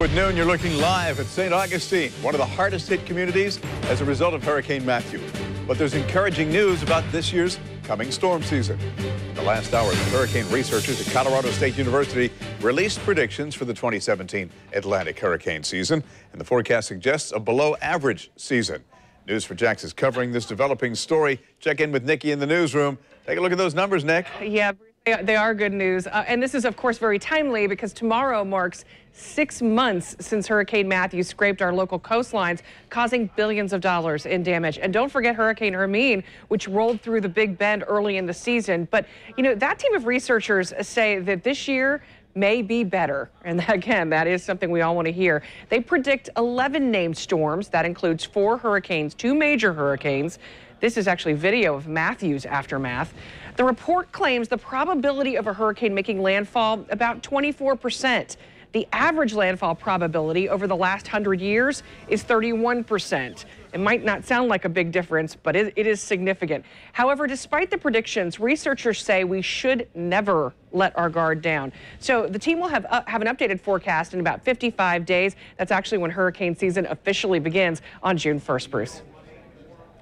At noon, you're looking live at St. Augustine, one of the hardest hit communities as a result of Hurricane Matthew. But there's encouraging news about this year's coming storm season. In the last hour, the hurricane researchers at Colorado State University released predictions for the 2017 Atlantic hurricane season, and the forecast suggests a below-average season. News4JAX is covering this developing story. Check in with Nikki in the newsroom. Take a look at those numbers, Nick. Yeah, they are good news. And this is, of course, very timely because tomorrow marks 6 months since Hurricane Matthew scraped our local coastlines, causing billions of dollars in damage. And don't forget Hurricane Hermine, which rolled through the Big Bend early in the season. But, you know, that team of researchers say that this year may be better. And again, that is something we all want to hear. They predict 11 named storms. That includes 4 hurricanes, 2 major hurricanes. This is actually video of Matthew's aftermath. The report claims the probability of a hurricane making landfall about 24%. The average landfall probability over the last 100 years is 31%. It might not sound like a big difference, but it is significant. However, despite the predictions, researchers say we should never let our guard down. So the team will have an updated forecast in about 55 days. That's actually when hurricane season officially begins on June 1st, Bruce.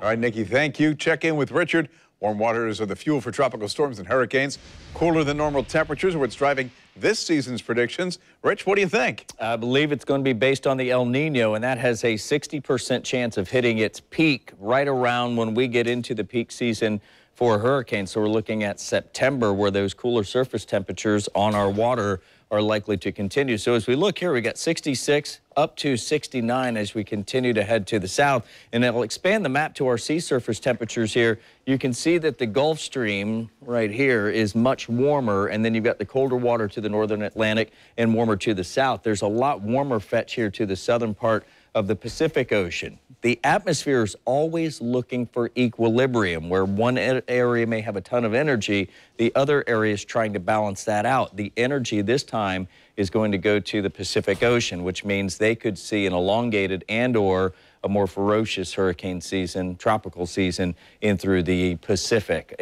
All right, Nikki, thank you. Check in with Richard. Warm waters are the fuel for tropical storms and hurricanes. Cooler than normal temperatures are what's driving this season's predictions. Rich, what do you think? I believe it's going to be based on the El Nino, and that has a 60% chance of hitting its peak right around when we get into the peak season for hurricanes. So we're looking at September, where those cooler surface temperatures on our water are likely to continue. So as we look here, we got 66 up to 69 as we continue to head to the south. And it'll expand the map to our sea surface temperatures here. You can see that the Gulf Stream right here is much warmer, and then you've got the colder water to the northern Atlantic and warmer to the south. There's a lot warmer fetch here to the southern part of the Pacific Ocean. The atmosphere is always looking for equilibrium, where one area may have a ton of energy, the other area is trying to balance that out. The energy this time is going to go to the Pacific Ocean, which means they could see an elongated and/or a more ferocious hurricane season, tropical season in through the Pacific.